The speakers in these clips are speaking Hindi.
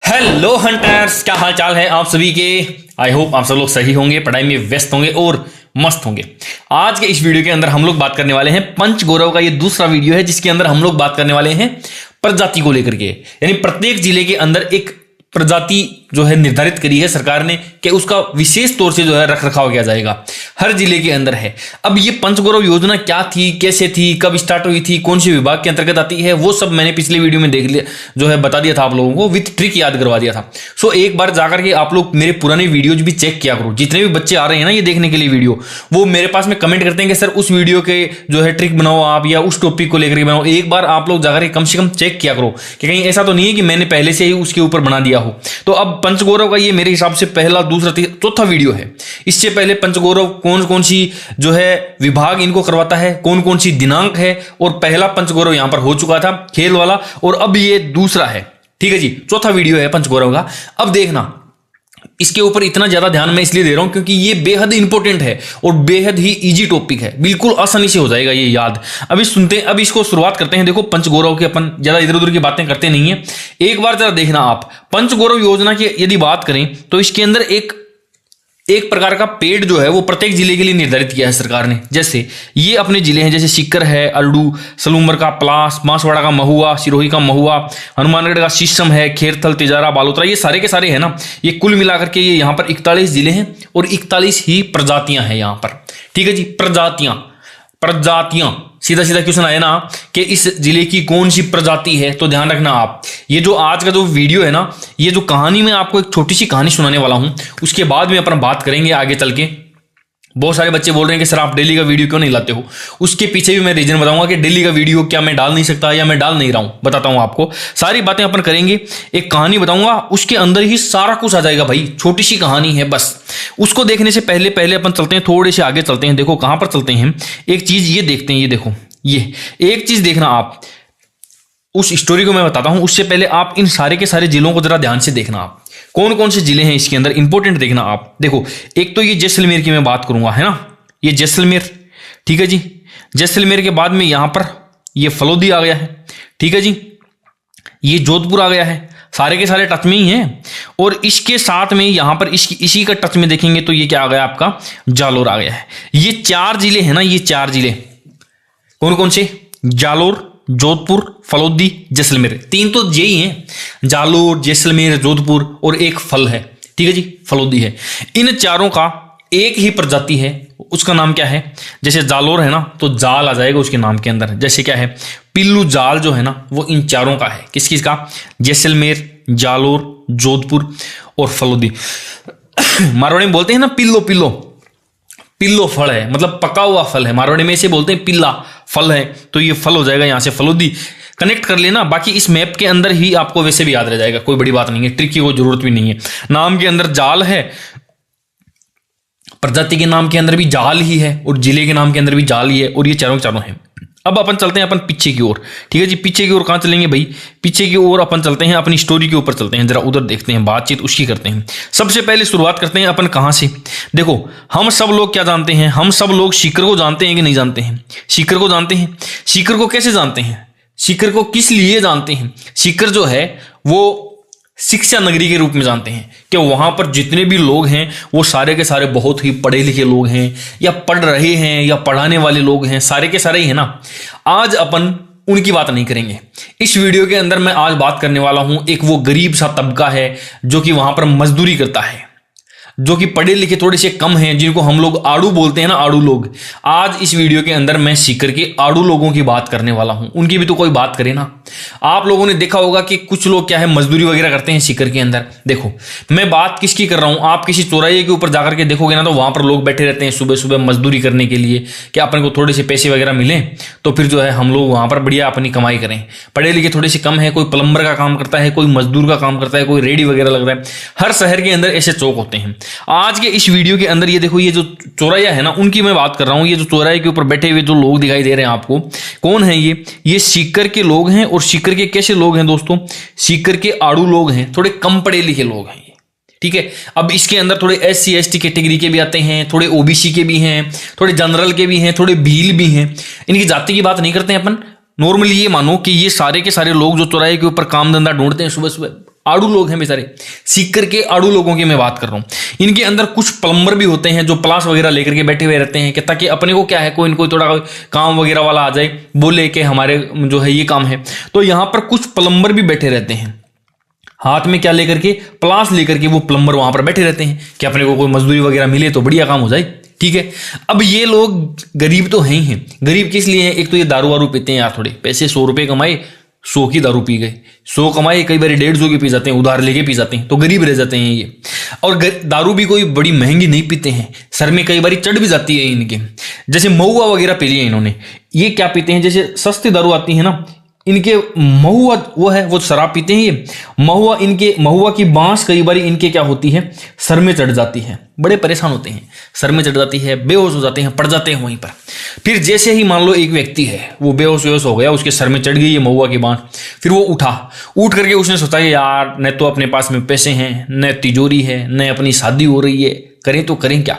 हेलो हंटर्स, क्या हाल चाल है आप सभी के। आई होप आप सब लोग सही होंगे, पढ़ाई में व्यस्त होंगे और मस्त होंगे। आज के इस वीडियो के अंदर हम लोग बात करने वाले हैं पंचगौरव का। ये दूसरा वीडियो है जिसके अंदर हम लोग बात करने वाले हैं प्रजाति को लेकर के। यानी प्रत्येक जिले के अंदर एक प्रजाति जो है निर्धारित करी है सरकार ने कि उसका विशेष तौर से जो है रख रखाव किया जाएगा, हर जिले के अंदर है। अब ये पंचगौरव योजना क्या थी, कैसे थी, कब स्टार्ट हुई थी, कौन से विभाग के अंतर्गत आती है, वो सब मैंने पिछले वीडियो में देख लिया, जो है बता दिया था आप लोगों को, विथ ट्रिक याद करवा दिया था। सो एक बार जाकर के आप लोग मेरे पुराने वीडियोज भी चेक किया करो। जितने भी बच्चे आ रहे हैं ना ये देखने के लिए वीडियो, वो मेरे पास में कमेंट करते हैं कि सर उस वीडियो के जो है ट्रिक बनाओ आप, या उस टॉपिक को लेकर के बनाओ। एक बार आप लोग जाकर कम से कम चेक किया करो कि कहीं ऐसा तो नहीं है कि मैंने पहले से ही उसके ऊपर बना दिया हो। तो अब पंचगौरव का ये मेरे हिसाब से पहला, दूसरा, चौथा वीडियो है। इससे पहले पंचगौरव कौन कौन सी जो है विभाग इनको करवाता है, कौन कौन सी दिनांक है, और पहला पंचगौरव यहां पर हो चुका था खेल वाला, और अब ये दूसरा है। ठीक है जी, चौथा वीडियो है पंचगौरव का। अब देखना, इसके ऊपर इतना ज्यादा ध्यान मैं इसलिए दे रहा हूं क्योंकि ये बेहद इंपॉर्टेंट है और बेहद ही इजी टॉपिक है, बिल्कुल आसानी से हो जाएगा ये याद। अभी सुनते हैं, अब इसको शुरुआत करते हैं। देखो पंचगौरव के अपन ज्यादा इधर उधर की बातें करते नहीं है, एक बार जरा देखना आप। पंचगौरव योजना की यदि बात करें तो इसके अंदर एक प्रकार का पेड़ जो है वो प्रत्येक जिले के लिए निर्धारित किया है सरकार ने। जैसे ये अपने जिले हैं, जैसे सीकर है, अल्डू, सलूमर का पलास, बांसवाड़ा का महुआ, सिरोही का महुआ, हनुमानगढ़ का शीशम है, खेरथल, तिजारा, बालोतरा, ये सारे के सारे है ना। ये कुल मिलाकर के ये यहाँ पर 41 जिले हैं और 41 ही प्रजातियां हैं यहाँ पर। ठीक है जी, प्रजातियां सीधा सीधा क्वेश्चन आया ना कि इस जिले की कौन सी प्रजाति है। तो ध्यान रखना आप, ये जो आज का जो वीडियो है ना, ये जो कहानी मैं आपको एक छोटी सी कहानी सुनाने वाला हूं, उसके बाद में अपन बात करेंगे आगे चल के। बहुत सारे बच्चे बोल रहे हैं कि सर आप डेली का वीडियो क्यों नहीं लाते हो। उसके पीछे भी मैं रीजन बताऊंगा कि डेली का वीडियो क्या मैं डाल नहीं सकता या मैं डाल नहीं रहा हूं, बताता हूं आपको। सारी बातें अपन करेंगे, एक कहानी बताऊंगा, उसके अंदर ही सारा कुछ आ जाएगा भाई। छोटी सी कहानी है बस। उसको देखने से पहले अपन चलते हैं, थोड़े से आगे चलते हैं। देखो कहां पर चलते हैं, एक चीज ये देखते हैं। ये देखो, ये एक चीज देखना आप, उस स्टोरी को मैं बताता हूं उससे पहले आप इन सारे के सारे जिलों को जरा ध्यान से देखना। आप कौन कौन से जिले हैं इसके अंदर, इंपॉर्टेंट देखना आप। देखो एक तो ये जैसलमेर की मैं बात करूंगा, है ना, ये जैसलमेर। ठीक है जी, जैसलमेर के बाद में यहां पर ये फलोदी आ गया है। ठीक है जी, ये जोधपुर आ गया है। सारे के सारे टच में ही हैं। और इसके साथ में यहां पर इसी का टच में देखेंगे तो ये क्या आ गया आपका, जालोर आ गया है। ये 4 जिले हैं ना, ये 4 जिले कौन कौन से, जालोर, जोधपुर, फलोदी, जैसलमेर। 3 तो यही हैं, जालोर, जैसलमेर, जोधपुर, और एक फल है। ठीक है जी, फलोदी है। इन चारों का एक ही प्रजाति है, उसका नाम क्या है। जैसे जालोर है ना तो जाल आ जाएगा उसके नाम के अंदर। जैसे क्या है, पिल्लू जाल जो है ना वो इन चारों का है। किस किस का, जैसलमेर, जालोर, जोधपुर और फलोदी। मारवाड़ी में बोलते हैं ना पिल्लो फल है, मतलब पका हुआ फल है। मारवाड़ी में इसे बोलते हैं पिल्ला फल है, तो ये फल हो जाएगा यहां से फलोदी। कनेक्ट कर लेना, बाकी इस मैप के अंदर ही आपको वैसे भी याद रह जाएगा, कोई बड़ी बात नहीं है, ट्रिक की कोई जरूरत भी नहीं है। नाम के अंदर जाल है, प्रजाति के नाम के अंदर भी जाल ही है, और जिले के नाम के अंदर भी जाल ही है, और ये चारों हैं। अब अपन चलते हैं अपन पीछे की ओर। ठीक है जी, पीछे की ओर कहां चलेंगे भाई, पीछे की ओर अपन चलते हैं, अपनी स्टोरी के ऊपर चलते हैं, जरा उधर देखते हैं, बातचीत उसकी करते हैं। सबसे पहले शुरुआत करते हैं अपन कहां से। देखो हम सब लोग क्या जानते हैं, हम सब लोग सीकर को जानते हैं कि नहीं जानते हैं। सीकर को जानते हैं। सीकर को कैसे जानते हैं, सीकर को किस लिए जानते हैं। सीकर जो है वो शिक्षा नगरी के रूप में जानते हैं कि वहां पर जितने भी लोग हैं वो सारे के सारे बहुत ही पढ़े लिखे लोग हैं, या पढ़ रहे हैं, या पढ़ाने वाले लोग हैं, सारे के सारे ही है ना। आज अपन उनकी बात नहीं करेंगे। इस वीडियो के अंदर मैं आज बात करने वाला हूं, एक वो गरीब सा तबका है जो कि वहां पर मजदूरी करता है, जो कि पढ़े लिखे थोड़े से कम हैं, जिनको हम लोग आड़ू बोलते हैं ना, आड़ू लोग। आज इस वीडियो के अंदर मैं सीकर के आड़ू लोगों की बात करने वाला हूं। उनकी भी तो कोई बात करे ना। आप लोगों ने देखा होगा कि कुछ लोग क्या है मजदूरी वगैरह करते हैं सीकर के अंदर। देखो मैं बात किसकी कर रहा हूं, आप किसी चौराहे के ऊपर जाकर के देखोगे ना तो वहां पर लोग बैठे रहते हैं सुबह सुबह मजदूरी करने के लिए, कि अपन को थोड़े से पैसे वगैरह मिले तो फिर जो है हम लोग वहां पर बढ़िया अपनी कमाई करें। पढ़े लिखे थोड़े से कम है, कोई प्लम्बर का काम करता है, कोई मजदूर का काम करता है, कोई रेडी वगैरह लगता है। हर शहर के अंदर ऐसे चौक होते हैं। आज के इस वीडियो के अंदर ये देखो, ये जो चौराया है ना उनकी मैं बात कर रहा हूं। ये जो चौराहे के ऊपर बैठे हुए जो लोग दिखाई दे रहे हैं आपको, कौन है ये सीकर के लोग हैं। और सीकर के कैसे लोग हैं दोस्तों, सीकर के आड़ू लोग हैं, थोड़े कम पढ़े लिखे लोग हैं। ठीक है, अब इसके अंदर थोड़े SC ST कैटेगरी के भी आते हैं, थोड़े OBC के भी हैं, थोड़े जनरल के भी हैं, थोड़े भील भी हैं। इनकी जाति की बात नहीं करते हैं अपन। नॉर्मली ये मानो कि ये सारे के सारे लोग जो चौराहे के ऊपर काम धंधा ढूंढते हैं सुबह सुबह, आड़ू लोग हैं बेचारे, सीकर के आड़ू लोगों की मैं बात कर रहा हूँ। इनके अंदर कुछ प्लम्बर भी होते हैं जो प्लास वगैरह लेकर के बैठे हुए रहते हैं कि ताकि अपने को क्या है, कोई इनको थोड़ा काम वगैरह वाला आ जाए, बोले कि हमारे जो है ये काम है। तो यहाँ पर कुछ प्लम्बर भी बैठे रहते हैं, हाथ में क्या लेकर के, प्लास लेकर के वो प्लम्बर वहां पर बैठे रहते हैं कि अपने को कोई मजदूरी वगैरह मिले तो बढ़िया काम हो जाए। ठीक है, अब ये लोग गरीब तो हैं ही हैं। गरीब किस लिए हैं? एक तो ये दारू वारू पीते हैं यार, थोड़े पैसे 100 रुपए कमाए, 100 की दारू पी गए, 100 कमाए, कई बार 150 की पी जाते हैं, उधार लेके पी जाते हैं, तो गरीब रह जाते हैं ये। और दारू भी कोई बड़ी महंगी नहीं पीते हैं, सर में कई बार चढ़ भी जाती है इनके। जैसे महुआ वगैरह पी लिया इन्होंने, ये क्या पीते हैं, जैसे सस्ती दारू आती है ना, इनके महुआ वो है, वो शराब पीते हैं ये। महुआ की बांस कई बार इनके क्या होती है, सर में चढ़ जाती है, बड़े परेशान होते हैं, सर में चढ़ जाती है, बेहोश हो जाते हैं, पड़ जाते हैं वहीं पर। फिर जैसे ही मान लो एक व्यक्ति है, वो बेहोश हो गया, उसके सर में चढ़ गई है महुआ की बांस, फिर वो उठ करके उसने सोचा कि यार न तो अपने पास में पैसे हैं, न तिजोरी है, न अपनी शादी हो रही है, करें तो करें क्या।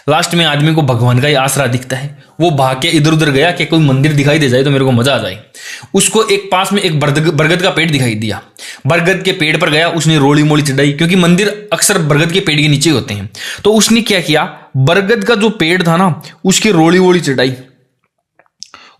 लास्ट में आदमी को भगवान का ही आसरा दिखता है, वो भाग के इधर उधर गया कि कोई मंदिर दिखाई दे जाए तो मेरे को मजा आ जाए। उसको एक पास में एक बरगद का पेड़ दिखाई दिया, बरगद के पेड़ पर गया, उसने रोली मोली चढ़ाई, क्योंकि मंदिर अक्सर बरगद के पेड़ के नीचे होते हैं। तो उसने क्या किया, बरगद का जो पेड़ था ना, उसके रोली वोली चढ़ाई,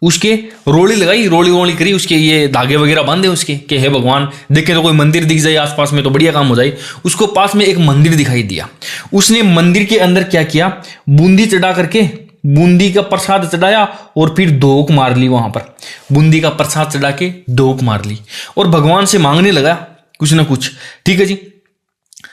उसके रोली लगाई, रोली वोली करी, उसके ये धागे वगैरह बांधे उसके कि हे भगवान देखे तो कोई मंदिर दिख जाए आसपास में तो बढ़िया काम हो जाए। उसको पास में एक मंदिर दिखाई दिया, उसने मंदिर के अंदर क्या किया, बूंदी चढ़ा करके बूंदी का प्रसाद चढ़ाया और फिर धोक मार ली, वहां पर बूंदी का प्रसाद चढ़ा के धोक मार ली और भगवान से मांगने लगा कुछ ना कुछ। ठीक है जी,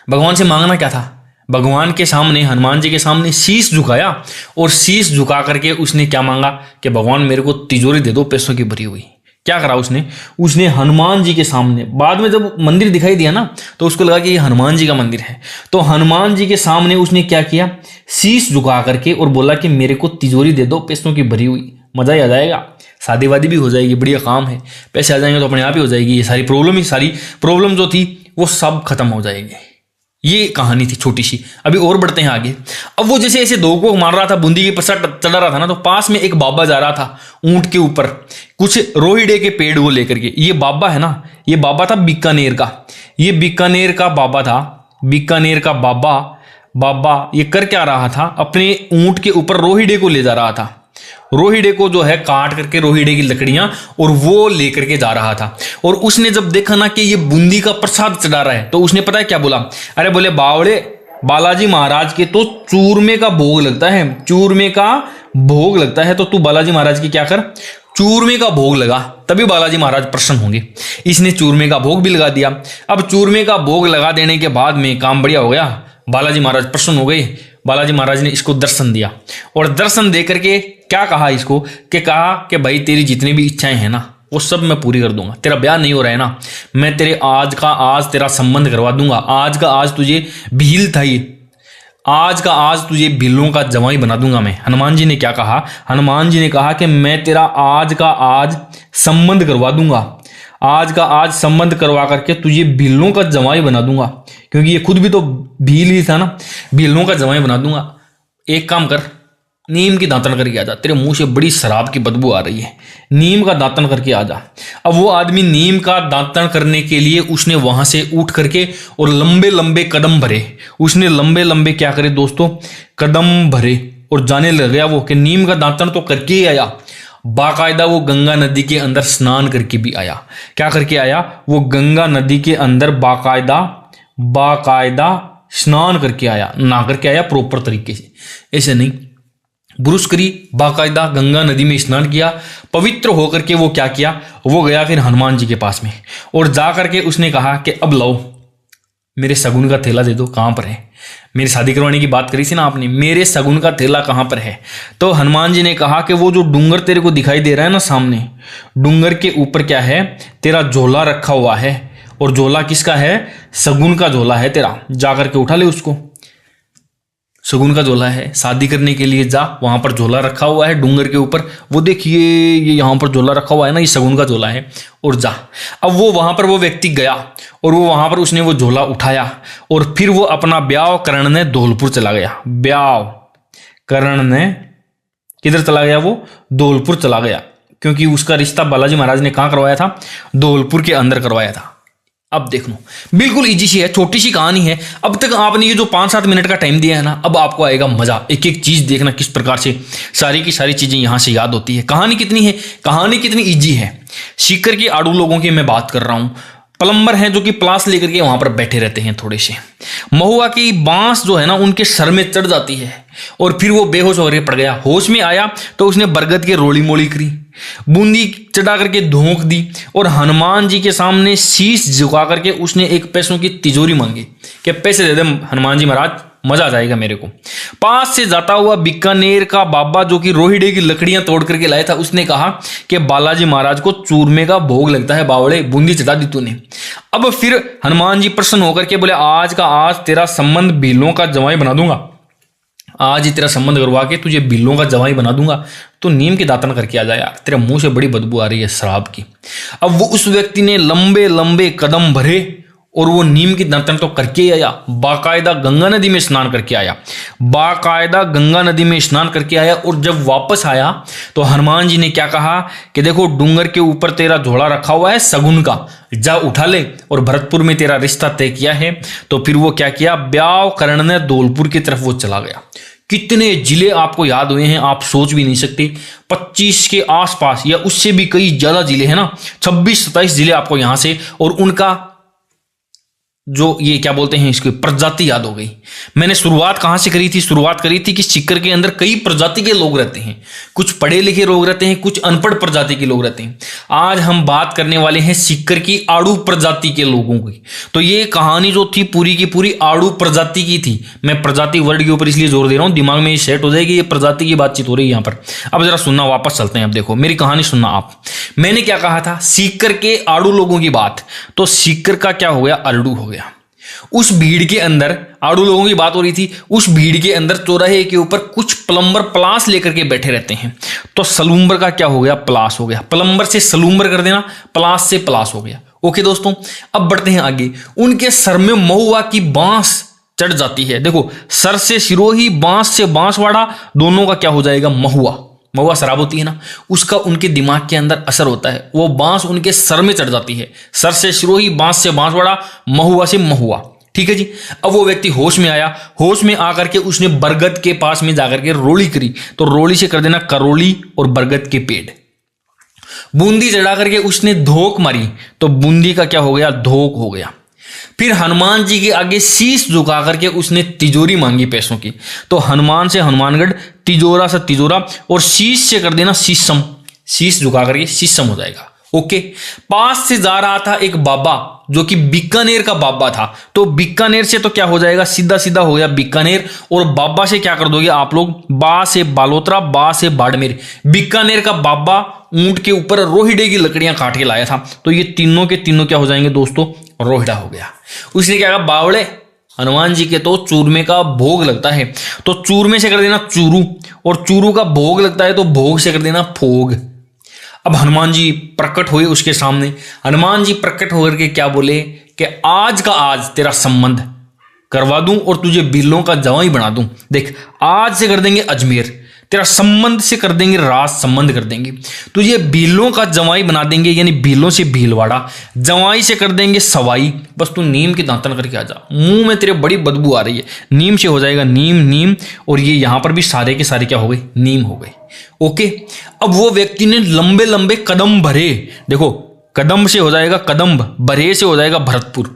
भगवान से मांगना क्या था, भगवान के सामने, हनुमान जी के सामने शीश झुकाया और शीश झुका करके उसने क्या मांगा कि भगवान मेरे को तिजोरी दे दो पैसों की भरी हुई। क्या करा उसने हनुमान जी के सामने, बाद में जब मंदिर दिखाई दिया ना तो उसको लगा कि ये हनुमान जी का मंदिर है, तो हनुमान जी के सामने उसने क्या किया, शीश झुका करके और बोला कि मेरे को तिजोरी दे दो पैसों की भरी हुई, मजा ही आ जाएगा, शादी वादी भी हो जाएगी, बढ़िया काम है, पैसे आ जाएंगे तो अपने आप ही हो जाएगी, ये सारी प्रॉब्लम जो थी वो सब खत्म हो जाएगी। ये कहानी थी छोटी सी। अभी और बढ़ते हैं आगे। अब वो जैसे ऐसे दो को मार रहा था, बूंदी के प्रसाद चढ़ा रहा था ना, तो पास में एक बाबा जा रहा था ऊंट के ऊपर कुछ रोहिड़े के पेड़ को लेकर के। ये बाबा है ना, ये बाबा था बीकानेर का, ये बीकानेर का बाबा था, बीकानेर का बाबा ये कर क्या रहा था, अपने ऊंट के ऊपर रोहिड़े को ले जा रहा था, रोहिड़े को जो है काट करके रोहिड़े की लकड़ियां और वो लेकर के जा रहा था। और उसने जब देखा ना कि ये बूंदी का प्रसाद चढ़ा रहा है तो उसने पता है क्या बोला, अरे बोले बावड़े बालाजी महाराज के तो चूरमे का भोग लगता है, चूरमे का भोग लगता है, तो तू बालाजी महाराज की क्या कर, चूरमे का भोग लगा, तभी बालाजी महाराज प्रसन्न होंगे। इसने चूरमे का भोग भी लगा दिया। अब चूरमे का भोग लगा देने के बाद में काम बढ़िया हो गया, बालाजी महाराज प्रसन्न हो गए। बालाजी महाराज ने इसको दर्शन दिया और दर्शन दे करके क्या कहा इसको, कि कहा कि भाई तेरी जितनी भी इच्छाएं हैं ना वो सब मैं पूरी कर दूंगा, तेरा ब्याह नहीं हो रहा है ना, मैं तेरे आज का आज तेरा संबंध करवा दूंगा, आज का आज तुझे भील था ये, आज का आज तुझे भीलों का जवाई बना दूंगा मैं। हनुमान जी ने क्या कहा, हनुमान जी ने कहा कि मैं तेरा आज का आज संबंध करवा दूंगा, आज का आज संबंध करवा करके तुझे भीलों का जवाई बना दूंगा, क्योंकि ये खुद भी तो भील ही था ना, भीलों का जवाई बना दूंगा। एक काम कर, नीम की दातन करके आ जा, तेरे मुंह से बड़ी शराब की बदबू आ रही है, नीम का दातन करके आ जा। अब वो आदमी नीम का दातन करने के लिए उसने वहां से उठ करके और लंबे लंबे कदम भरे, उसने लंबे लंबे क्या करे दोस्तों, कदम भरे और जाने लग गया वो कि नीम का दातन तो करके ही आया, बाकायदा वो गंगा नदी के अंदर स्नान करके भी आया। क्या करके आया, वो गंगा नदी के अंदर बाकायदा स्नान करके आया, ना करके आया प्रॉपर तरीके से, ऐसे नहीं, ब्रुश करी, बाकायदा गंगा नदी में स्नान किया, पवित्र होकर के वो क्या किया, वो गया फिर हनुमान जी के पास में और जा करके उसने कहा कि अब लाओ मेरे सगुन का थैला दे दो, कहां पर है, मेरी शादी करवाने की बात करी थी ना आपने, मेरे सगुन का थैला कहां पर है। तो हनुमान जी ने कहा कि वो जो डूंगर तेरे को दिखाई दे रहा है ना सामने, डूंगर के ऊपर क्या है, तेरा झोला रखा हुआ है, और झोला किसका है, सगुन का झोला है तेरा, जा करके उठा ले उसको, सगुन का झोला है, शादी करने के लिए जा, वहां पर झोला रखा हुआ है डूंगर के ऊपर, वो देखिए ये यहाँ पर झोला रखा हुआ है ना, ये सगुन का झोला है, और जा। अब वो वहां पर वो व्यक्ति गया और वो वहां पर उसने वो झोला उठाया और फिर वो अपना ब्याह करने धौलपुर चला गया, ब्याह करने किधर चला गया, वो धौलपुर चला गया, क्योंकि उसका रिश्ता बालाजी महाराज ने कहाँ करवाया था, धौलपुर के अंदर करवाया था। अब देख लो, बिल्कुल इजी सी है, छोटी सी कहानी है। अब तक आपने ये जो 5-7 मिनट का टाइम दिया है ना, अब आपको आएगा मजा। एक एक चीज देखना किस प्रकार से सारी की सारी चीजें यहां से याद होती है। कहानी कितनी है, कहानी कितनी इजी है। सीकर के आड़ू लोगों की मैं बात कर रहा हूं। प्लम्बर हैं जो कि प्लास लेकर के वहां पर बैठे रहते हैं थोड़े से। महुआ की बांस जो है ना उनके सर में चढ़ जाती है और फिर वो बेहोश होकर पड़ गया। होश में आया तो उसने बरगद की रोली मोली करी, बूंदी चढ़ा करके धोंक दी और हनुमान जी के सामने शीश झुका करके उसने एक पैसों की तिजोरी मांगी कि पैसे दे दे हनुमान जी महाराज, मजा आ जाएगा मेरे को। पास से जाता हुआ बीकानेर का बाबा जो कि रोहिड़े की लकड़ियां तोड़ करके लाया था, उसने कहा कि बालाजी महाराज को चूरमे का भोग लगता है बावड़े, बूंदी चढ़ा दी तूने। अब फिर हनुमान जी प्रसन्न होकर के बोले आज का आज तेरा संबंध भीलों का जवाई बना दूंगा, आज ही तेरा संबंध करवा के तुझे बिल्लों का जवाई बना दूंगा। तो नीम की दातन करके आ जाए यार, तेरे मुंह से बड़ी बदबू आ रही है शराब की। अब वो उस व्यक्ति ने लंबे लंबे कदम भरे और वो नीम की दातन तो करके ही आया, बाकायदा गंगा नदी में स्नान करके आया, बाकायदा गंगा नदी में स्नान करके आया। और जब वापस आया तो हनुमान जी ने क्या कहा कि देखो डूंगर के ऊपर तेरा झोला रखा हुआ है सगुन का, जा उठा ले, और भरतपुर में तेरा रिश्ता तय किया है। तो फिर वो क्या किया, ब्याह करने धौलपुर की तरफ वो चला गया। कितने जिले आपको याद हुए हैं आप सोच भी नहीं सकते। 25 के आसपास या उससे भी कई ज्यादा जिले हैं ना, 26-27 जिले आपको यहां से, और उनका जो ये क्या बोलते हैं इसकी प्रजाति याद हो गई। मैंने शुरुआत कहां से करी थी, शुरुआत करी थी कि सीकर के अंदर कई प्रजाति के लोग रहते हैं, कुछ पढ़े लिखे लोग रहते हैं, कुछ अनपढ़ प्रजाति के लोग रहते हैं। आज हम बात करने वाले हैं सीकर की आड़ू प्रजाति के लोगों की। तो ये कहानी जो थी पूरी की पूरी आड़ू प्रजाति की थी। मैं प्रजाति वर्ड के ऊपर इसलिए जोर दे रहा हूं, दिमाग में ये सेट हो जाएगी, ये प्रजाति की बातचीत हो रही है यहां पर। अब जरा सुनना, वापस चलते हैं। अब देखो मेरी कहानी सुनना आप। मैंने क्या कहा था, सीकर के आड़ू लोगों की बात, तो सीकर का क्या हो गया, अरडू हो गया। उस भीड़ के अंदर आड़ू लोगों की बात हो रही थी, उस भीड़ के अंदर चौराहे के ऊपर कुछ प्लम्बर प्लास लेकर के बैठे रहते हैं। तो सलूम्बर का क्या हो गया, प्लास हो गया। प्लम्बर से सलूम्बर कर देना, प्लास से प्लास हो गया। ओके दोस्तों, अब बढ़ते हैं आगे। उनके सर में महुआ की बांस चढ़ जाती है। देखो सर से सिरोही, बांस से बांसवाड़ा, दोनों का क्या हो जाएगा, महुआ। महुआ शराब होती है ना, उसका उनके दिमाग के अंदर असर होता है, वो बांस उनके सर में चढ़ जाती है। सर से सिरोही, बांस से बांसवाड़ा, महुआ से महुआ। ठीक है जी। अब वो व्यक्ति होश में आया, होश में आकर के उसने बरगद के पास में जाकर के रोली करी, तो रोली से कर देना करोली और बरगद के पेड़। बूंदी चढ़ा करके उसने धोक मारी, तो बूंदी का क्या हो गया, धोक हो गया। फिर हनुमान जी के आगे शीश झुका करके उसने तिजोरी मांगी पैसों की, तो हनुमान से हनुमानगढ़, तिजोरा से तिजोरा, और शीश से कर देना शीशम। शीश झुका करके शीशम हो जाएगा। ओके। पास से जा रहा था एक बाबा जो कि बीकानेर का बाबा था, तो बीकानेर से तो क्या हो जाएगा, सीधा सीधा हो गया बीकानेर। और बाबा से क्या कर दोगे आप लोग, बा से बालोतरा, बा से बाड़मेर। बीकानेर का बाबा ऊंट के ऊपर रोहिड़े की लकड़ियां काट के लाया था, तो ये तीनों के तीनों क्या हो जाएंगे दोस्तों, रोहिड़ा हो गया। उसने क्या कहा, बावड़े हनुमान जी के तो चूरमे का भोग लगता है, तो चूरमे से कर देना चूरू, और चूरू का भोग लगता है तो भोग से कर देना फोग। अब हनुमान जी प्रकट हुए उसके सामने। हनुमान जी प्रकट होकर के क्या बोले कि आज का आज तेरा संबंध करवा दूं और तुझे बिल्लों का जवाई बना दूं। देख आज से कर देंगे अजमेर, तेरा संबंध से कर देंगे राज संबंध कर देंगे, तुझे भीलों का जवाई बना देंगे, यानी भीलों से भीलवाड़ा, जवाई से कर देंगे सवाई। बस तू नीम की दातन करके आ जा, मुंह में तेरे बड़ी बदबू आ रही है, नीम से हो जाएगा नीम नीम, और ये यहां पर भी सारे के सारे क्या हो गए, नीम हो गए। ओके। अब वो व्यक्ति ने लंबे लंबे कदम भरे, देखो कदम से हो जाएगा कदम्ब, भरे से हो जाएगा भरतपुर,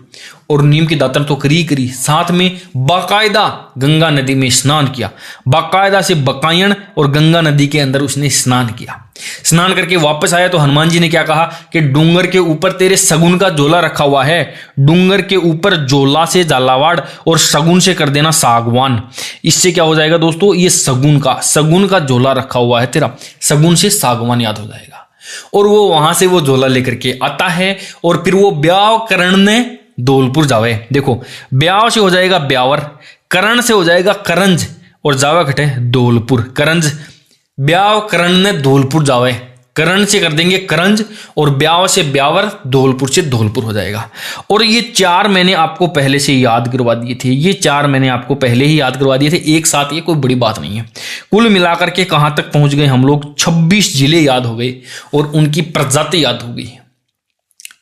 और नीम की दातन तो करी, साथ में बाकायदा गंगा नदी में स्नान किया, बाकायदा से बकायन और गंगा नदी के अंदर उसने स्नान किया। स्नान करके वापस आया तो हनुमान जी ने क्या कहा कि डूंगर के ऊपर तेरे सगुन का झोला रखा हुआ है, डूंगर के ऊपर झोला से झालावाड़ और सगुन से कर देना सागवान। इससे क्या हो जाएगा दोस्तों, ये सगुन का झोला रखा हुआ है तेरा, सगुन से सागवान याद हो जाएगा। और वो वहां से वो झोला लेकर के आता है, और फिर वो ब्याह करने धौलपुर जावे। देखो ब्याह से हो जाएगा ब्यावर, करण से हो जाएगा करंज, और जावा घटे धौलपुर, करंज। ब्याह करण ने धौलपुर जावे, करण से कर देंगे करंज, और ब्याह से ब्यावर, धौलपुर से धौलपुर हो जाएगा। और ये चार मैंने आपको पहले से याद करवा दिए थे, ये चार मैंने आपको पहले ही याद करवा दिए थे एक साथ, ये कोई बड़ी बात नहीं है। कुल मिलाकर के कहां तक पहुंच गए हम लोग, 26 जिले याद हो गए और उनकी प्रजाति याद हो गई।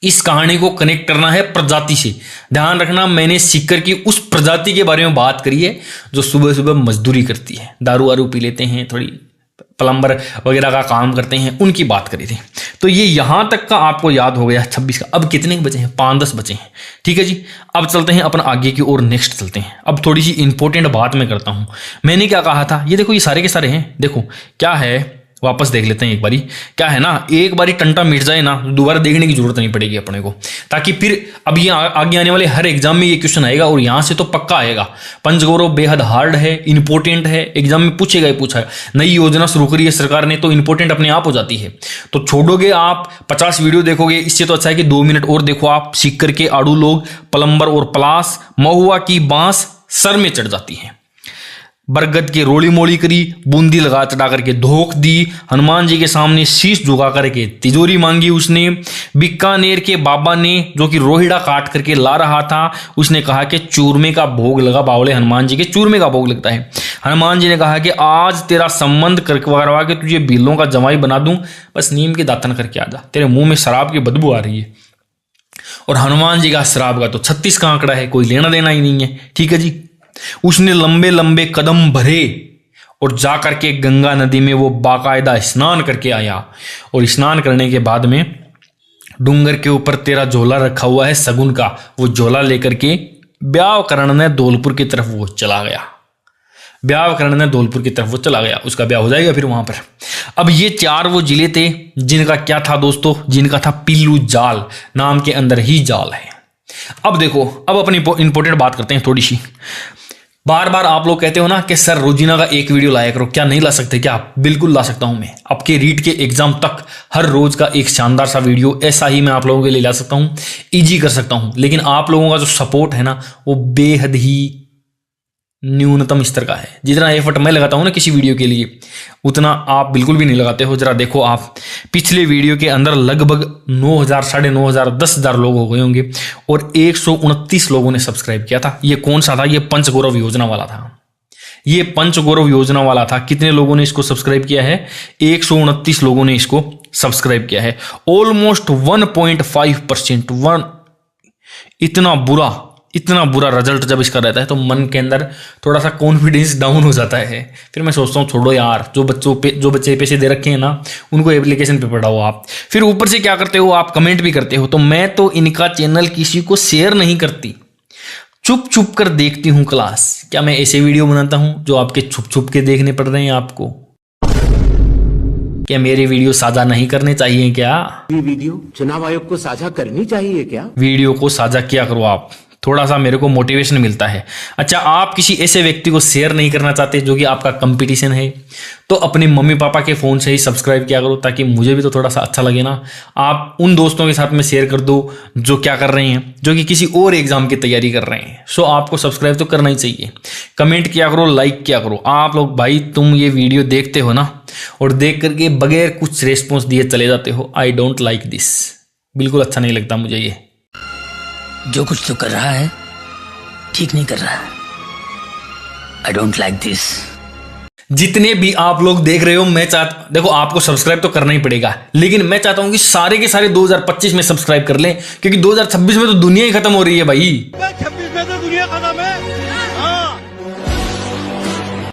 इस कहानी को कनेक्ट करना है प्रजाति से। ध्यान रखना, मैंने सीकर की उस प्रजाति के बारे में बात करी है जो सुबह सुबह मजदूरी करती है, दारू वारू पी लेते हैं, थोड़ी प्लम्बर वगैरह का काम करते हैं, उनकी बात करी थी। तो ये यहां तक का आपको याद हो गया 26 का। अब कितने बचे हैं? 5-10 बचे हैं। ठीक है जी, अब चलते हैं अपन आगे की ओर, नेक्स्ट चलते हैं। अब थोड़ी सी इंपॉर्टेंट बात मैं करता हूं। मैंने क्या कहा था, ये देखो ये सारे के सारे हैं। देखो क्या है, वापस देख लेते हैं एक बारी। क्या है ना, एक बारी टंटा मिट जाए ना, दोबारा देखने की जरूरत नहीं पड़ेगी अपने को, ताकि फिर अब ये आगे आने वाले हर एग्जाम में ये क्वेश्चन आएगा और यहां से तो पक्का आएगा। पंचगौरव बेहद हार्ड है, इंपॉर्टेंट है, एग्जाम में पूछेगा ही पूछा। नई योजना शुरू करी है सरकार ने, तो इंपॉर्टेंट अपने आप हो जाती है। तो छोड़ोगे आप 50 वीडियो देखोगे, इससे तो अच्छा है कि 2 मिनट और देखो आप। सीकर के आड़ू लोग, प्लम्बर और प्लास, महुआ की बांस सर में चढ़ जाती है। बरगद की रोली मोली करी, बूंदी लगा चढ़ा करके धोख दी, हनुमान जी के सामने शीश झुका करके तिजोरी मांगी उसने। बीकानेर के बाबा ने, जो कि रोहिड़ा काट करके ला रहा था, उसने कहा कि चूरमे का भोग लगा, बावले हनुमान जी के चूरमे का भोग लगता है। हनुमान जी ने कहा कि आज तेरा संबंध करवा के तुझे बिल्लों का जमाई बना दूं, बस नीम के दातन करके आ जा, तेरे मुंह में शराब की बदबू आ रही है। और हनुमान जी का शराब का तो 36 का आंकड़ा है, कोई लेना देना ही नहीं है। ठीक है जी, उसने लंबे लंबे कदम भरे और जाकर के गंगा नदी में वो बाकायदा स्नान करके आया। और स्नान करने के बाद में डूंगर के ऊपर तेरा झोला रखा हुआ है सगुन का, वो झोला लेकर के ब्यावकरण ने धौलपुर की तरफ वो चला गया। ब्यावकरण ने धौलपुर की तरफ वो चला गया, उसका ब्याह हो जाएगा फिर वहां पर। अब ये 4 वो जिले थे जिनका क्या था दोस्तों, जिनका था पिल्लू जाल, नाम के अंदर ही जाल है। अब देखो, अब अपनी इंपॉर्टेंट बात करते हैं थोड़ी सी। बार बार आप लोग कहते हो ना कि सर रोजीना का एक वीडियो लाया करो, क्या नहीं ला सकते क्या? बिल्कुल ला सकता हूं मैं। आपके रीट के एग्जाम तक हर रोज का एक शानदार सा वीडियो ऐसा ही मैं आप लोगों के लिए ला सकता हूं, इजी कर सकता हूं। लेकिन आप लोगों का जो सपोर्ट है ना, वो बेहद ही न्यूनतम स्तर का है। जितना एफर्ट मैं लगाता हूं ना किसी वीडियो के लिए, उतना आप बिल्कुल भी नहीं लगाते हो। जरा देखो आप, पिछले वीडियो के अंदर लगभग 9,000, 9,500, 10,000 लोग हो गए होंगे और 129 लोगों ने सब्सक्राइब किया था। ये कौन सा था? ये पंचगौरव योजना वाला था। ये पंचगौरव योजना वाला था। कितने लोगों ने इसको सब्सक्राइब किया है? 129 लोगों ने इसको सब्सक्राइब किया है। ऑलमोस्ट 1.5%। इतना बुरा रिजल्ट जब इसका रहता है तो मन के अंदर थोड़ा सा कॉन्फिडेंस डाउन हो जाता है। फिर मैं सोचता हूँ छोड़ो यार, जो बच्चे पैसे दे रखे हैं ना, उनको एप्लीकेशन पे पढ़ाओ आप। फिर ऊपर से क्या करते हो आप, कमेंट भी करते हो। तो मैं तो इनका चैनल किसी को शेयर नहीं करती, चुप चुप कर देखती हूँ क्लास। क्या मैं ऐसे वीडियो बनाता हूँ जो आपके छुप छुप के देखने पड़ रहे हैं आपको? क्या मेरे वीडियो साझा नहीं करने चाहिए क्या? ये वीडियो चुनाव आयोग को साझा करनी चाहिए क्या? वीडियो को साझा किया करो आप, थोड़ा सा मेरे को मोटिवेशन मिलता है। अच्छा, आप किसी ऐसे व्यक्ति को शेयर नहीं करना चाहते जो कि आपका कंपटीशन है, तो अपने मम्मी पापा के फ़ोन से ही सब्सक्राइब किया करो, ताकि मुझे भी तो थोड़ा सा अच्छा लगे ना। आप उन दोस्तों के साथ में शेयर कर दो जो क्या कर रहे हैं, जो कि किसी और एग्जाम की तैयारी कर रहे हैं। सो आपको सब्सक्राइब तो करना ही चाहिए। कमेंट किया करो, लाइक किया करो। आप लोग भाई, तुम ये वीडियो देखते हो ना, और देख करके बगैर कुछ रेस्पॉन्स दिए चले जाते हो। आई डोंट लाइक दिस, बिल्कुल अच्छा नहीं लगता मुझे ये। जो कुछ तो कर रहा है ठीक नहीं कर रहा है। I don't like this. जितने भी आप लोग देख रहे हो, मैं चाहता, देखो आपको सब्सक्राइब तो करना ही पड़ेगा, लेकिन मैं चाहता हूं कि सारे के सारे 2025 में सब्सक्राइब कर लें, क्योंकि 2026 में तो दुनिया ही खत्म हो रही है भाई। 26 में तो दुनिया खत्म है।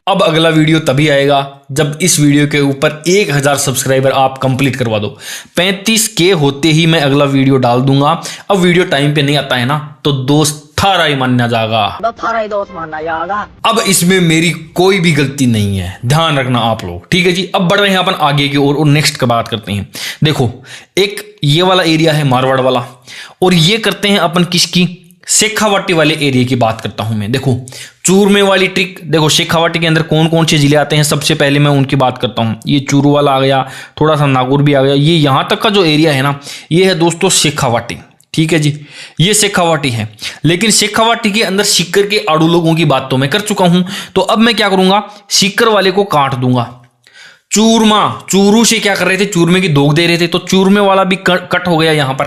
अब अगला वीडियो तभी आएगा जब इस वीडियो के ऊपर 1000 सब्सक्राइबर आप कंप्लीट करवा दो। 35K होते ही मैं अगला वीडियो डाल दूंगा। अब वीडियो टाइम पे नहीं आता है ना, तो दोस्त थारा ही मानना जाएगा। अब इसमें मेरी कोई भी गलती नहीं है, ध्यान रखना आप लोग। ठीक है जी, अब बढ़ रहे हैं अपन आगे की ओर और नेक्स्ट का बात करते हैं। देखो, एक ये वाला एरिया है मारवाड़ वाला, और ये करते हैं अपन किसकी, शेखावाटी वाले एरिया की बात करता हूं मैं। देखो चूरमे वाली ट्रिक, देखो शेखावाटी के अंदर कौन कौन से जिले आते हैं, सबसे पहले मैं उनकी बात करता हूं। ये चूरू वाला आ गया, थोड़ा सा नागौर भी आ गया। ये यहां तक का जो एरिया है ना, ये है दोस्तों शेखावाटी। ठीक है जी, ये शेखावाटी है। लेकिन शेखावाटी के अंदर सीकर के आड़ू लोगों की बात तो मैं कर चुका हूं, तो अब मैं क्या करूंगा, सीकर वाले को काट दूंगा। चूरू से क्या कर रहे थे, चूरमे की दोग दे रहे थे, तो चूरमे वाला भी कट हो गया यहां पर।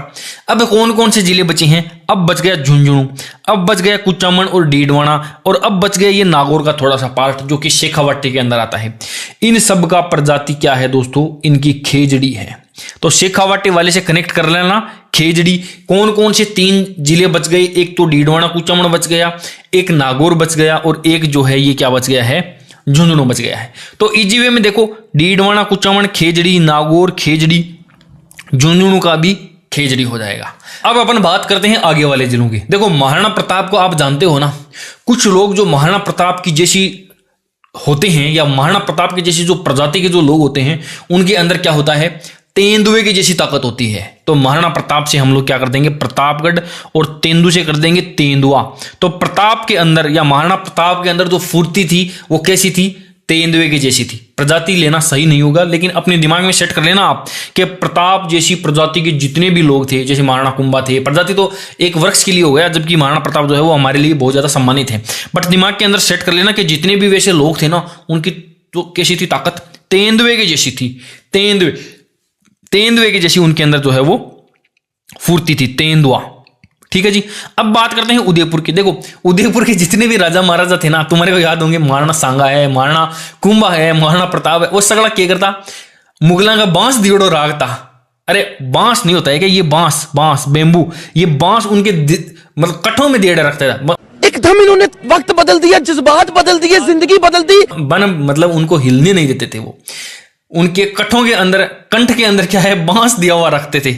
अब कौन कौन से जिले बचे हैं, अब बच गया झुंझुनू, अब बच गया कुचामन और डीडवाना, और अब बच गया ये नागौर का थोड़ा सा पार्ट जो कि शेखावाटी के अंदर आता है। इन सब का प्रजाति क्या है दोस्तों, इनकी खेजड़ी है। तो शेखावाटी वाले से कनेक्ट कर लेना। खेजड़ी, कौन कौन से 3 जिले बच गए, एक तो डीडवाना कुचामन बच गया, एक नागौर बच गया और एक जो है ये क्या बच गया है, झुंझुनू बच गया है। तो इजी वे में देखो, डीडवाना कुचामन खेजड़ी, नागौर खेजड़ी, झुंझुनू का भी खेजड़ी हो जाएगा। अब अपन बात करते हैं आगे वाले जिलों की। देखो महाराणा प्रताप को आप जानते हो ना, कुछ लोग जो महाराणा प्रताप की जैसी होते हैं या महाराणा प्रताप की जैसी जो प्रजाति के जो लोग होते हैं उनके अंदर क्या होता है, तेंदुए की जैसी ताकत होती है। तो महाराणा प्रताप से हम लोग क्या कर देंगे, प्रतापगढ़, और तेंदु से कर देंगे तेंदुआ। तो प्रताप के अंदर या महाराणा प्रताप के अंदर जो फुर्ती थी वो कैसी थी, तेंदुए की जैसी थी। प्रजाति लेना सही नहीं होगा, लेकिन अपने दिमाग में सेट कर लेना आप कि प्रताप जैसी प्रजाति के जितने भी लोग थे, जैसे महाराणा कुंभा थे, प्रजाति तो एक वृक्ष के लिए हो गया, जबकि महाराणा प्रताप जो है वो हमारे लिए बहुत ज्यादा सम्मानित है। बट दिमाग के अंदर सेट कर लेना कि जितने भी वैसे लोग थे ना, उनकी तो कैसी थी ताकत, तेंदुए की जैसी थी। तेंदुए की जैसी उनके अंदर जो है वो फुर्ती थी, तेंदुआ। ठीक है जी। अब बात करते हैं उदयपुर की। देखो उदयपुर के जितने भी राजा महाराजा थे ना, तुम्हारे को याद होंगे, महाराणा सांगा है, महाराणा कुंभा है, महाराणा प्रताप है, वो सगड़ा क्या करता, मुगलों का बांस दियोड़ो राग था। अरे बांस नहीं होता है कि ये बांस बेम्बू, ये बांस उनके मतलब कठों में दियोड़े रखता था। एकदम इन्होंने वक्त बदल दिया, जज्बात बदल दिए, जिंदगी बदल दी। मतलब उनको हिलने नहीं देते थे वो, उनके कठों के अंदर, कंठ के अंदर क्या है, बांस दिया हुआ रखते थे।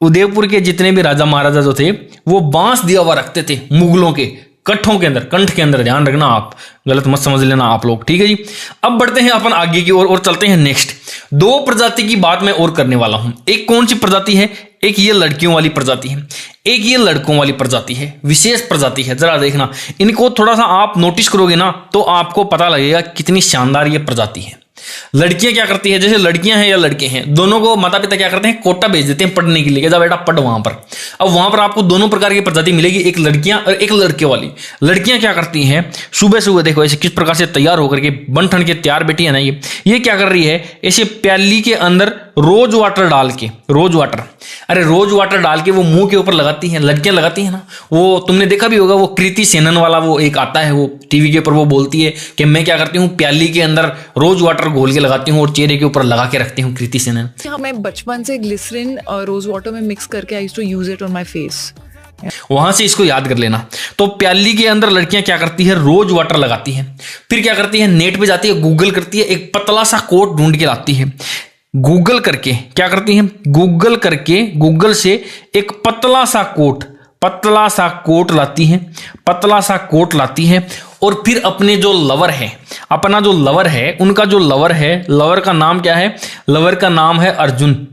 उदयपुर के जितने भी राजा महाराजा जो थे वो बांस दिया हुआ रखते थे मुगलों के कठों के अंदर, कंठ के अंदर। ध्यान रखना, आप गलत मत समझ लेना आप लोग। ठीक है जी। अब बढ़ते हैं अपन आगे की ओर और चलते हैं नेक्स्ट। 2 प्रजाति की बात मैं और करने वाला हूं। एक कौन सी प्रजाति है, एक ये लड़कियों वाली प्रजाति है, एक ये लड़कों वाली प्रजाति है, विशेष प्रजाति है। जरा देखना, इनको थोड़ा सा आप नोटिस करोगे ना तो आपको पता लगेगा कितनी शानदार ये प्रजाति है। लड़कियां क्या करती है, जैसे लड़कियां हैं या लड़के हैं, दोनों को माता पिता क्या करते हैं, कोटा भेज देते हैं पढ़ने के लिए, जा बेटा पढ़ वहां पर। अब वहां पर आपको दोनों प्रकार की प्रजाति मिलेगी, एक लड़कियां और एक लड़के वाली। लड़कियां क्या करती हैं, सुबह सुबह देखो ऐसे किस प्रकार से तैयार होकर के, बन ठन के तैयार बैठी है ना, ये क्या कर रही है, ऐसे प्याली के अंदर रोज वाटर डाल के, रोज वाटर डाल के वो मुंह के ऊपर लगाती हैं, लड़कियां लगाती हैं ना। वो तुमने देखा भी होगा, वो कृति सेनन वाला वो एक आता है, वो टीवी के ऊपर वो बोलती है कि मैं क्या करती हूँ, प्याली के अंदर रोज वाटर घोल के लगाती हूँ और चेहरे के ऊपर लगा के रखती हूँ, कृति सेनन। हाँ, मैं बचपन से ग्लिसरीन और रोज वाटर में मिक्स करके I used to use it on my face. वहां से इसको याद कर लेना। तो प्याली के अंदर लड़कियां क्या करती है, रोज वाटर लगाती है, फिर क्या करती है, नेट पे जाती है, गूगल करती है, एक पतला सा कोट ढूंढ के लाती है। गूगल करके क्या करती है, गूगल से एक पतला सा कोट लाती है और फिर अपने जो लवर है, उनका जो लवर का नाम क्या है, लवर का नाम है अर्जुन।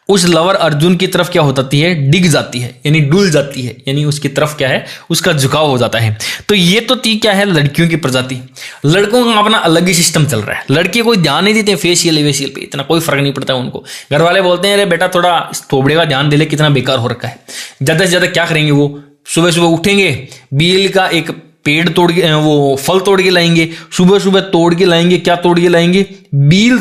उस लवर अर्जुन की तरफ क्या हो जाती है, डिग जाती है, यानी डुल जाती है, यानी उसकी तरफ क्या है, उसका झुकाव हो जाता है। तो ये तो थी क्या है, लड़कियों की प्रजाति। लड़कों का अपना अलग ही सिस्टम चल रहा है। लड़के कोई ध्यान नहीं देते फेशियल वेशियल पे, इतना कोई फर्क नहीं पड़ता है उनको। घर वाले बोलते हैं अरे बेटा थोड़ा थोबड़े का ध्यान दे ले, कितना बेकार हो रखा है। ज्यादा से ज्यादा क्या करेंगे, वो सुबह सुबह उठेंगे, बील का एक पेड़ तोड़ के, वो फल तोड़ के लाएंगे, सुबह सुबह तोड़ के लाएंगे, क्या तोड़ के लाएंगे, बील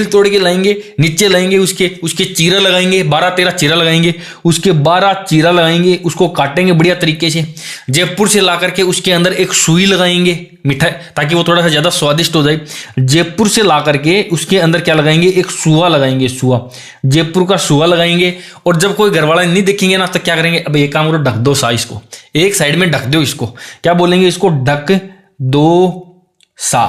तोड़ के लाएंगे, नीचे लाएंगे, उसके चीरा लगाएंगे, 12-13 चीरा लगाएंगे, उसके 12 चीरा लगाएंगे, उसको काटेंगे बढ़िया तरीके से। जयपुर से ला करके उसके अंदर एक सुई लगाएंगे मिठाई, ताकि वो थोड़ा सा ज्यादा स्वादिष्ट हो जाए। जयपुर से ला करके उसके अंदर क्या लगाएंगे, एक सुआ लगाएंगे, जयपुर का सुआ लगाएंगे। और जब कोई घरवाला नहीं देखेंगे ना तो क्या करेंगे, अब एक काम करो, ढक दो सा इसको, एक साइड में ढक दो इसको, क्या बोलेंगे इसको, ढक दो सा,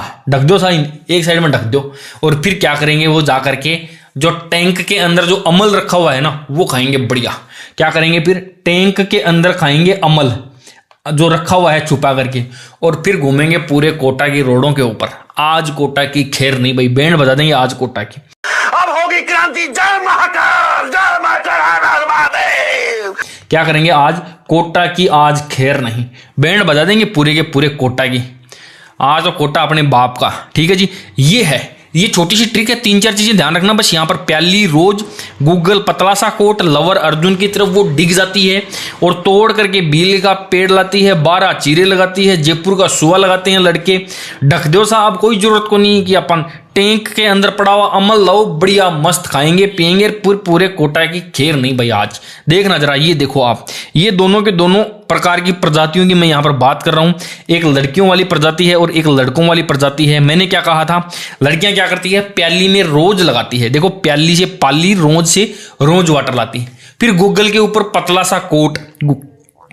एक साइड में ढक दो। और फिर क्या करेंगे, वो जा करके जो टैंक के अंदर जो अमल रखा हुआ है ना वो खाएंगे बढ़िया। क्या करेंगे, फिर टैंक के अंदर खाएंगे अमल जो रखा हुआ है छुपा करके, और फिर घूमेंगे पूरे कोटा की रोडों के ऊपर। आज कोटा की खैर नहीं भाई, बैंड बजा देंगे आज कोटा की। अब होगी क्रांति, जय महाकाल, जय महाकाल। क्या करेंगे, आज कोटा की आज खैर नहीं, बैंड बजा देंगे पूरे के पूरे कोटा की। आज तो कोटा अपने बाप का। ठीक है जी, ये छोटी सी ट्रिक है, 3-4 चीजें ध्यान रखना बस। यहाँ पर प्याली, रोज, गूगल, पतला सा कोट, लवर अर्जुन की तरफ वो डिग जाती है और तोड़ करके बील का पेड़ लाती है, 12 चीरे लगाती है, जयपुर का सुआ लगाते हैं लड़के। ढक दो साहब, कोई जरूरत को नहीं कि अपन टैंक के अंदर पड़ा हुआ अमल लाओ, बढ़िया मस्त खाएंगे पिएंगे, पूरे कोटा की खैर नहीं भाई। आज देखना जरा, ये देखो आप, ये दोनों के दोनों प्रकार की प्रजातियों की मैं यहाँ पर बात कर रहा हूँ। एक लड़कियों वाली प्रजाति है और एक लड़कों वाली प्रजाति है। मैंने क्या कहा था, लड़कियां क्या करती है, प्याली में रोज लगाती है। देखो प्याली से पाली, रोज से रोज वाटर लाती है, फिर गूगल के ऊपर पतला सा कोट,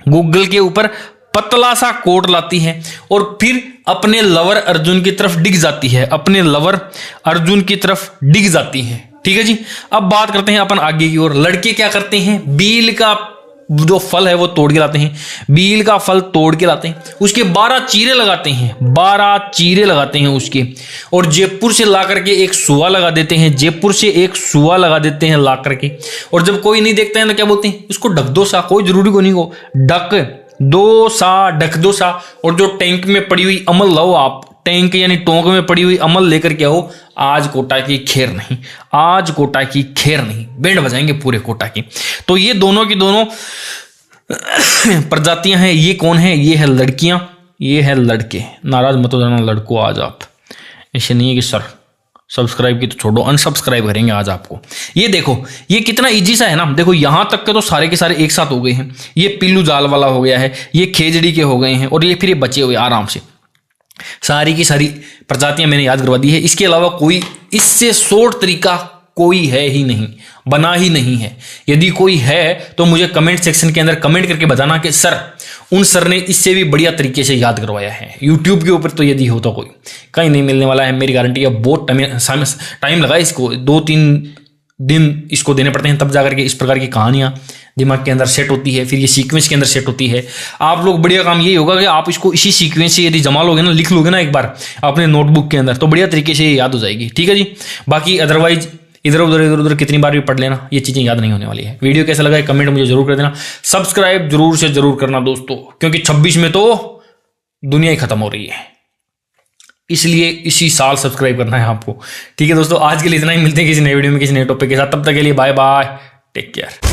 गूगल के ऊपर पतला सा कोट लाती है और फिर अपने लवर अर्जुन की तरफ डिग जाती है, अपने लवर अर्जुन की तरफ डिग जाती है। ठीक है जी। अब बात करते हैं अपन आगे की ओर। लड़के क्या करते हैं, बील का जो फल है वो तोड़ के लाते हैं, बील का फल तोड़ के लाते हैं, उसके 12 चीरे लगाते हैं, 12 चीरे लगाते हैं उसके, और जयपुर से ला करके एक सुआ लगा देते हैं, जयपुर से एक सुआ लगा देते हैं ला करके। और जब कोई नहीं देखता है तो क्या बोलते हैं, उसको ढक दो सा, कोई जरूरी को नहीं हो, ढक दो सा, ढक दो सा। और जो टैंक में पड़ी हुई अमल लाओ आप, टैंक यानी टोंक में पड़ी हुई अमल लेकर के आओ। आज कोटा की खैर नहीं, आज कोटा की खैर नहीं, बैंड बजाएंगे पूरे कोटा की। तो ये दोनों की दोनों प्रजातियां हैं। ये कौन है, ये है लड़कियां, ये है लड़के। नाराज मत हो जाना लड़कों, आज आप ऐसे नहीं है कि सर सब्सक्राइब की तो छोड़ो, अनसब्सक्राइब करेंगे आज आपको। ये देखो, ये कितना इजी सा है ना। देखो यहां तक के तो सारे के सारे एक साथ हो गए हैं। ये पिल्लू जाल वाला हो गया है, ये खेजड़ी के हो गए हैं, और ये फिर ये बचे हुए आराम से। सारी की सारी प्रजातियां मैंने याद करवा दी है। इसके अलावा कोई इससे शॉर्ट तरीका कोई है ही नहीं, बना ही नहीं है। यदि कोई है तो मुझे कमेंट सेक्शन के अंदर कमेंट करके बताना कि सर उन सर ने इससे भी बढ़िया तरीके से याद करवाया है। यूट्यूब के ऊपर तो यदि हो तो कोई कहीं नहीं मिलने वाला है, मेरी गारंटी है। बहुत टाइम लगा इसको, 2-3 दिन इसको देने पड़ते हैं, तब जाकर के इस प्रकार की कहानियां दिमाग के अंदर सेट होती है, फिर ये सीक्वेंस के अंदर सेट होती है। आप लोग बढ़िया काम यही होगा कि आप इसको इसी सीक्वेंस से यदि जमा लोगे ना, लिख लोगे ना एक बार अपने नोटबुक के अंदर, तो बढ़िया तरीके से ये याद हो जाएगी। ठीक है जी। बाकी अदरवाइज इधर उधर कितनी बार भी पढ़ लेना, ये चीजें याद नहीं होने वाली है। वीडियो कैसा लगा कमेंट मुझे जरूर कर देना, सब्सक्राइब जरूर से जरूर करना दोस्तों, क्योंकि 26 में तो दुनिया ही खत्म हो रही है, इसलिए इसी साल सब्सक्राइब करना है आपको। ठीक है दोस्तों, आज के लिए इतना ही। मिलते हैं किसी नए वीडियो में किसी नए टॉपिक के साथ, तब तक के लिए बाय बाय, टेक केयर।